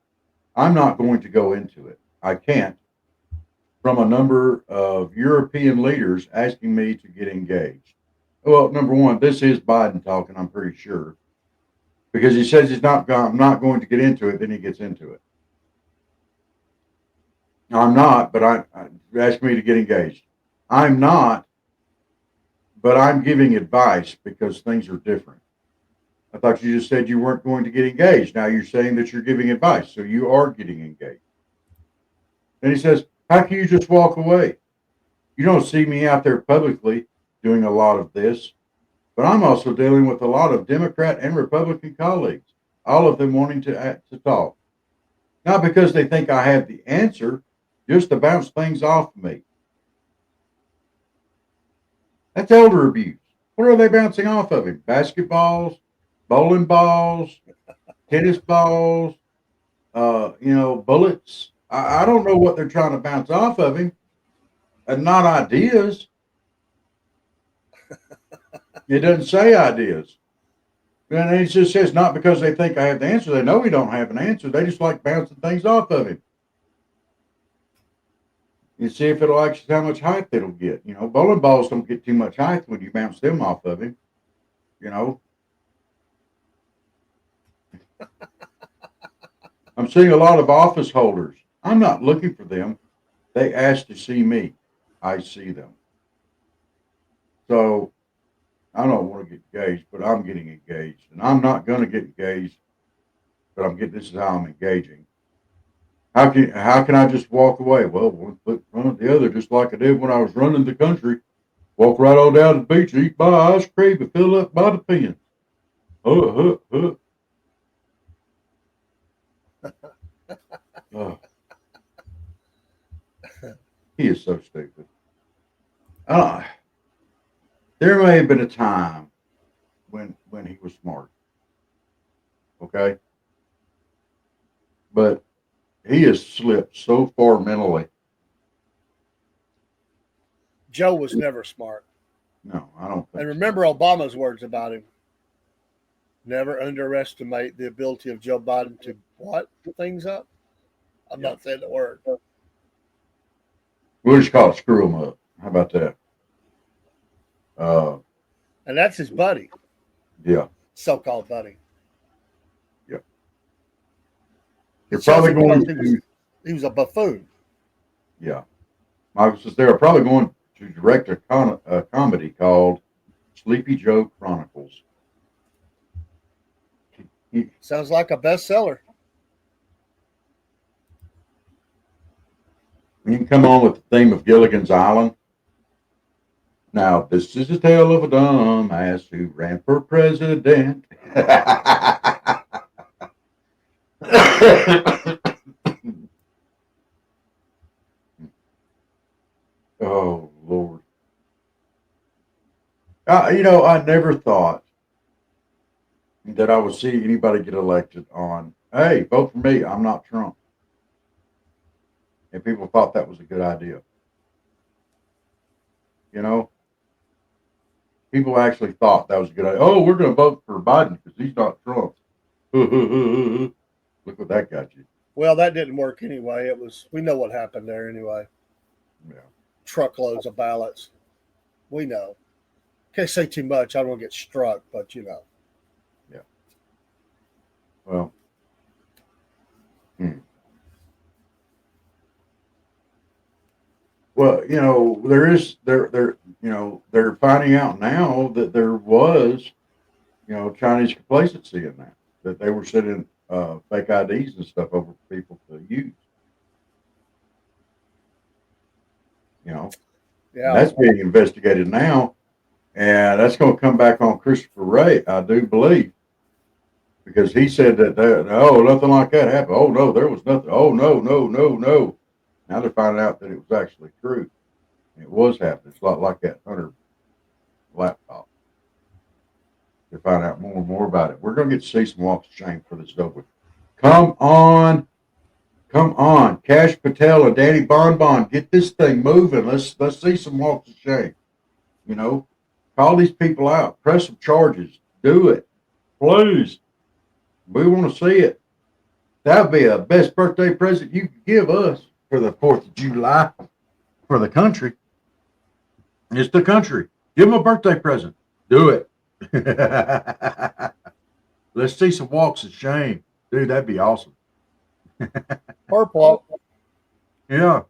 I'm not going to go into it. I can't. From a number of European leaders asking me to get engaged. Well, number one, this is Biden talking, I'm pretty sure. Because he says I'm not going to get into it, then he gets into it. I'm not, but I asked me to get engaged. I'm not, but I'm giving advice because things are different. I thought you just said you weren't going to get engaged. Now you're saying that you're giving advice, so you are getting engaged. Then he says, how can you just walk away? You don't see me out there publicly doing a lot of this, but I'm also dealing with a lot of Democrat and Republican colleagues, all of them wanting to talk. Not because they think I have the answer, just to bounce things off me. That's elder abuse. What are they bouncing off of him? Basketballs, bowling balls, tennis balls, bullets. I don't know what they're trying to bounce off of him. And not ideas. It doesn't say ideas. And it just says not because they think I have the answer. They know we don't have an answer. They just like bouncing things off of him. You see if it'll actually how much height it'll get. You know, bowling balls don't get too much height when you bounce them off of him. You know. I'm seeing a lot of office holders. I'm not looking for them. They ask to see me. I see them. So I don't want to get engaged, but I'm getting engaged. And I'm not going to get engaged, but this is how I'm engaging. How can I just walk away? Well, one foot in front of the other, just like I did when I was running the country. Walk right on down to the beach, eat my ice cream, and fill up by the pen. Oh. He is so stupid. There may have been a time when he was smart. Okay? But he has slipped so far mentally. Joe was never smart. No, I don't think. And remember Obama's words about him. Never underestimate the ability of Joe Biden to what things up. I'm not saying the word. We'll just call it screw him up. How about that? And that's his buddy. Yeah. So-called buddy. Yeah. You're probably going to. He was a buffoon. Yeah. Michael says they're probably going to direct a comedy called Sleepy Joe Chronicles. Sounds like a bestseller. You can come on with the theme of Gilligan's Island. Now, this is a tale of a dumbass who ran for president. Oh, Lord. I never thought that I would see anybody get elected on, hey, vote for me. I'm not Trump. And people thought that was a good idea. You know, people actually thought that was a good idea. Oh, we're going to vote for Biden because he's not Trump. Look what that got you. Well, that didn't work anyway. We know what happened there anyway. Yeah. Truckloads of ballots. We know. Can't say too much. I don't want to get struck, but you know. Yeah. Well. Well, you know, they're finding out now that there was, Chinese complacency in that they were sending fake IDs and stuff over for people to use. Yeah. And that's being investigated now, and that's going to come back on Christopher Wray, I do believe, because he said that nothing like that happened. Oh no, there was nothing. Oh no. Now they're finding out that it was actually true. It was happening. It's a lot like that Hunter laptop. They're finding out more and more about it. We're going to get to see some walks of shame for this over. Come on. Cash Patel and Danny Bonbon, get this thing moving. Let's see some walks of shame. You know, call these people out. Press some charges. Do it. Please. We want to see it. That would be a best birthday present you could give us for the 4th of July for the country. It's the country. Give them a birthday present. Do it. Let's see some walks of shame. Dude, that'd be awesome. Purple. Yeah.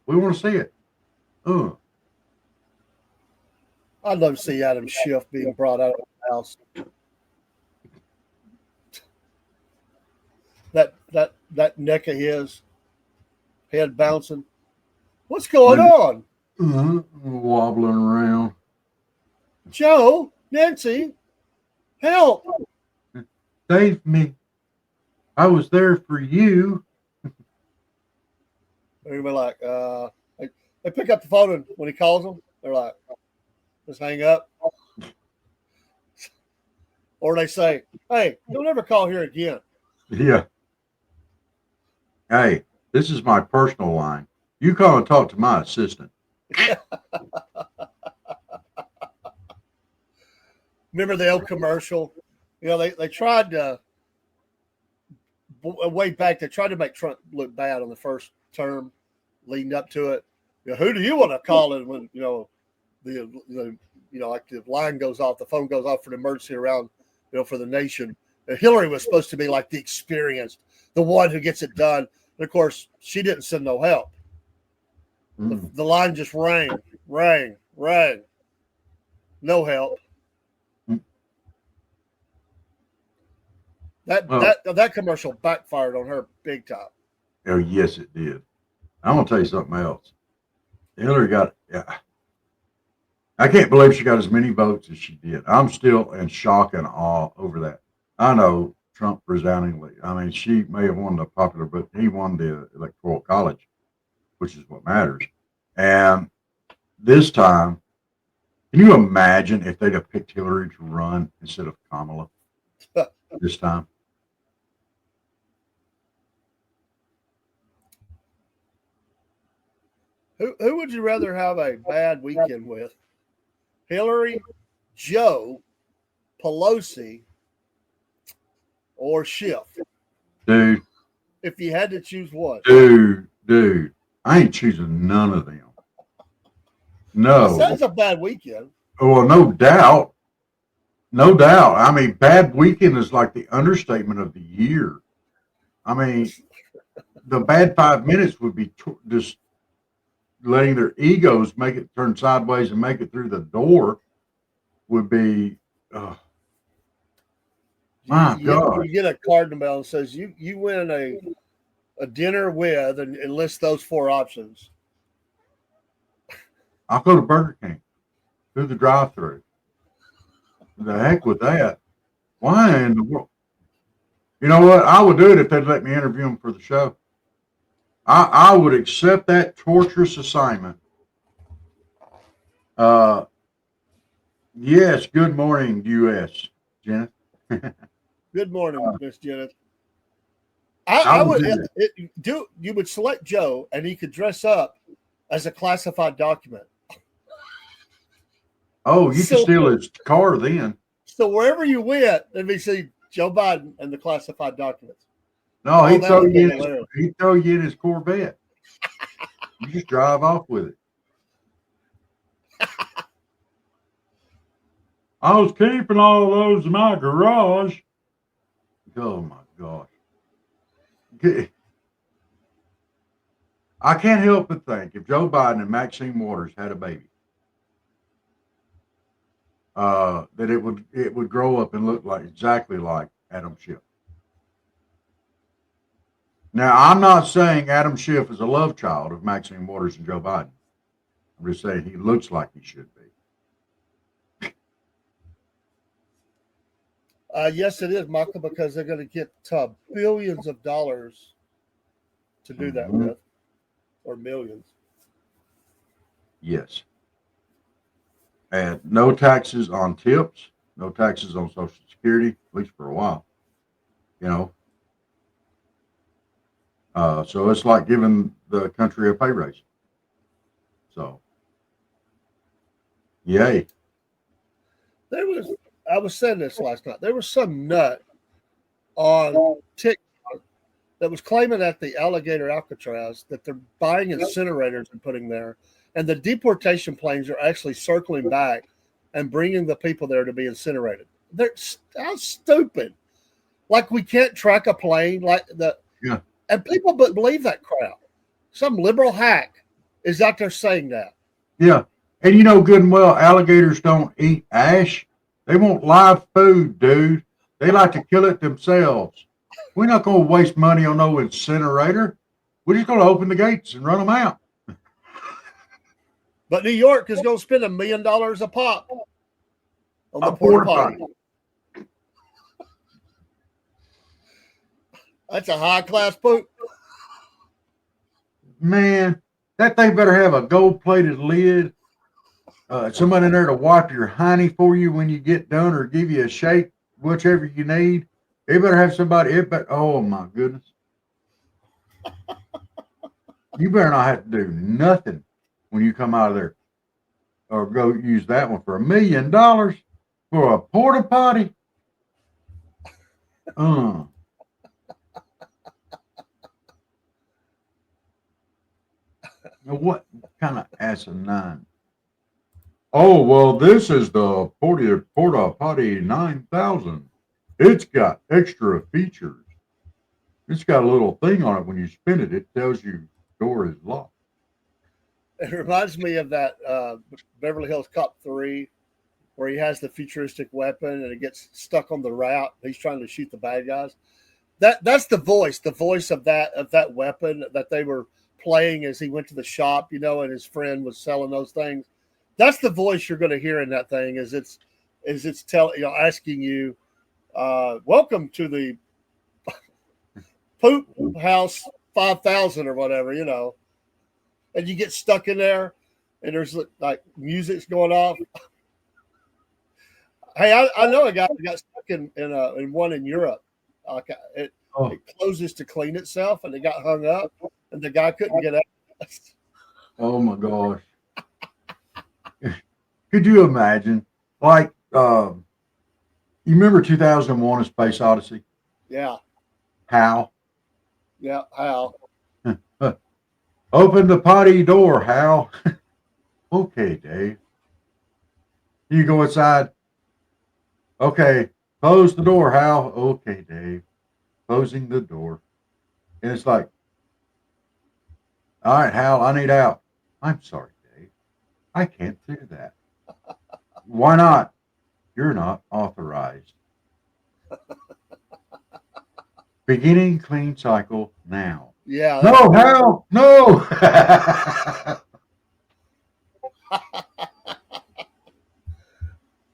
We want to see it. I'd love to see Adam Schiff being brought out of the house. That neck of his, head bouncing. What's going on? Wobbling around. Joe, Nancy, help. Save me. I was there for you. They're gonna be like, they pick up the phone, and when he calls them, they're like, just hang up. Or they say, hey, don't ever call here again. Yeah. Hey, this is my personal line. You call and talk to my assistant. Remember the old commercial? You know, they tried to, way back, they tried to make Trump look bad on the first term leading up to it. You know, who do you want to call it when, like the line goes off, the phone goes off for an emergency around, for the nation. And Hillary was supposed to be like the experienced, the one who gets it done. And of course, she didn't send no help. The line just rang. No help. That commercial backfired on her big time. Oh, yes, it did. I'm going to tell you something else. Hillary I can't believe she got as many votes as she did. I'm still in shock and awe over that. I know Trump resoundingly. I mean, she may have won the popular, but he won the Electoral College, which is what matters. And this time, can you imagine if they'd have picked Hillary to run instead of Kamala this time? Who would you rather have a bad weekend with? Hillary, Joe, Pelosi, or Schiff? Dude. If you had to choose one. Dude. I ain't choosing none of them. No. That's a bad weekend. Well, no doubt. I mean, bad weekend is like the understatement of the year. I mean, the bad 5 minutes would be just letting their egos make it turn sideways and make it through the door would be, my God. You get a card in the mail that says you win a dinner with and list those 4 options. I'll go to Burger King through the drive-thru. The heck with that. Why in the world? You know what? I would do it if they'd let me interview them for the show. I would accept that torturous assignment. Yes, good morning, U.S., Jenna. Good morning, Miss Janet. I would you would select Joe, and he could dress up as a classified document. Oh, you can steal his car then. So wherever you went, let me see Joe Biden and the classified documents. No, he'd throw you in his Corvette. You just drive off with it. I was keeping all those in my garage. Oh my gosh. I can't help but think if Joe Biden and Maxine Waters had a baby, that it would grow up and look exactly like Adam Schiff. Now, I'm not saying Adam Schiff is a love child of Maxine Waters and Joe Biden. I'm just saying he looks like he should be. Yes, it is, Michael, because they're going to get billions of dollars to do that with, or millions. Yes. And no taxes on tips, no taxes on Social Security, at least for a while. You know. So it's like giving the country a pay raise. So, yay. I was saying this last night. There was some nut on TikTok that was claiming at the Alligator Alcatraz that they're buying incinerators and putting there, and the deportation planes are actually circling back and bringing the people there to be incinerated. How stupid! Like we can't track a plane, and people believe that crap. Some liberal hack is out there saying that. Yeah, and you know good and well, alligators don't eat ash. They want live food, dude. They like to kill it themselves. We're not going to waste money on no incinerator. We're just going to open the gates and run them out. But New York is going to spend $1 million a pop on the porta potty. That's a high class poop. Man, that thing better have a gold plated lid. Somebody in there to wipe your hiney for you when you get done, or give you a shake, whichever you need. They better have somebody. Oh my goodness! You better not have to do nothing when you come out of there, or go use that one for $1 million for a porta potty. Now what kind of asinine? Oh, well, this is the Porta Potty 9000. It's got extra features. It's got a little thing on it. When you spin it, it tells you door is locked. It reminds me of that Beverly Hills Cop 3, where he has the futuristic weapon and it gets stuck on the route. He's trying to shoot the bad guys. That's the voice of that weapon that they were playing as he went to the shop, and his friend was selling those things. That's the voice you're going to hear in that thing. It's asking you, welcome to the Poop House 5000 or whatever, and you get stuck in there, and there's like music's going off. Hey, I know a guy who got stuck in one in Europe. It closes to clean itself, and it got hung up, and the guy couldn't get out. Oh my gosh. Could you imagine? Like, you remember 2001: A Space Odyssey? Yeah. Hal? Yeah, Hal. Open the potty door, Hal. Okay, Dave. You go inside. Okay, close the door, Hal. Okay, Dave. Closing the door. And it's like, all right, Hal, I need out. I'm sorry, Dave. I can't do that. Why not? You're not authorized. Beginning clean cycle now. Yeah. No, Hal, no.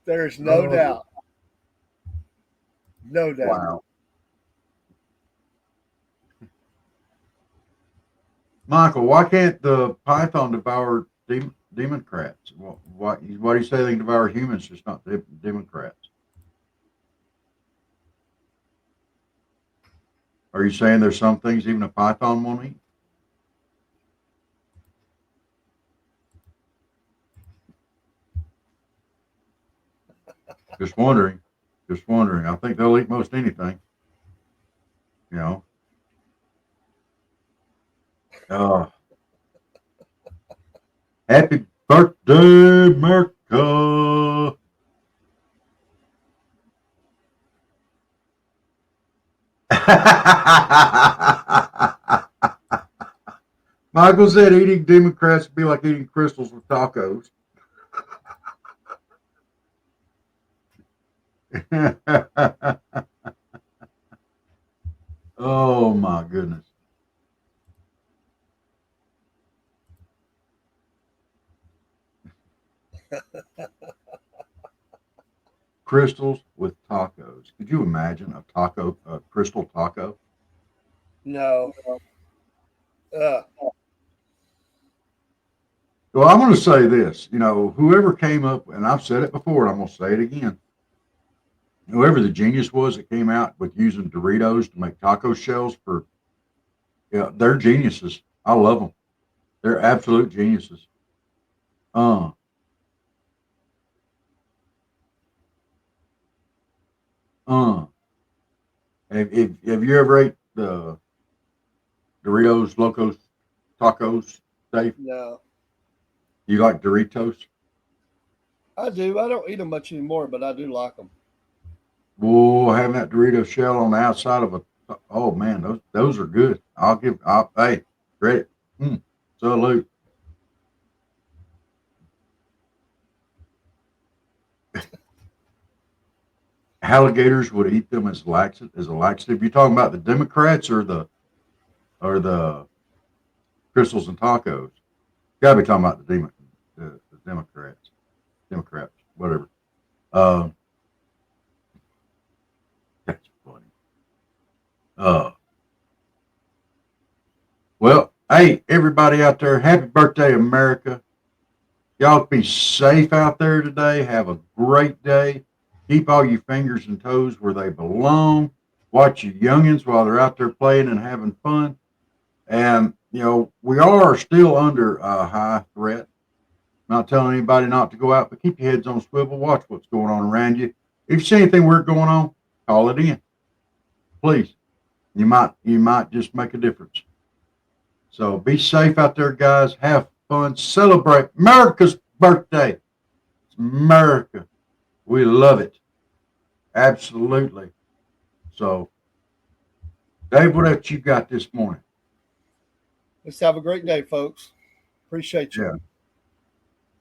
There's no doubt. No doubt. Wow. Michael, why can't the python devour Democrats? Why do you say they can devour humans, just not Democrats? Are you saying there's some things even a python won't eat? Just wondering. Just wondering. I think they'll eat most anything. You know. Uh, Happy birthday, America. Michael said eating Democrats would be like eating crystals with tacos. Oh my goodness. Crystals with tacos. Could you imagine a crystal taco? No. Uh, Well, I'm going to say this. Whoever came up, and I've said it before, and I'm going to say it again. Whoever the genius was that came out with using Doritos to make taco shells they're geniuses. I love them. They're absolute geniuses. Uh, uh. Have you ever ate the Doritos Locos tacos, Dave? no. You like Doritos? I do. I don't eat them much anymore, but I do like them. Whoa, having that Dorito shell on the outside of oh man, those are good. Hey, great. Salute. Alligators would eat them as a laxative. You're talking about the Democrats or the crystals and tacos? Gotta be talking about the Democrats, whatever. Uh, that's funny. Uh, well, hey, everybody out there, happy birthday, America. Y'all be safe out there today. Have a great day. Keep all your fingers and toes where they belong. Watch your youngins while they're out there playing and having fun. And, we are still under a high threat. Not telling anybody not to go out, but keep your heads on swivel. Watch what's going on around you. If you see anything weird going on, call it in. Please. You might just make a difference. So be safe out there, guys. Have fun. Celebrate America's birthday. It's America. We love it. Absolutely. So, Dave, what else you got this morning? Let's have a great day, folks. Appreciate you. Yeah.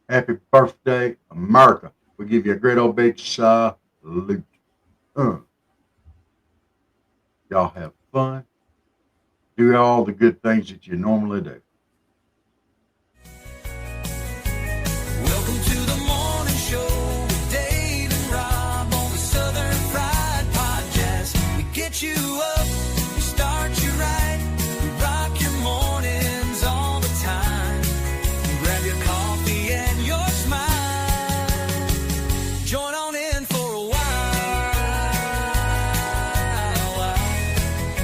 Happy birthday, America. We give you a great old big salute. Y'all have fun. Do all the good things that you normally do.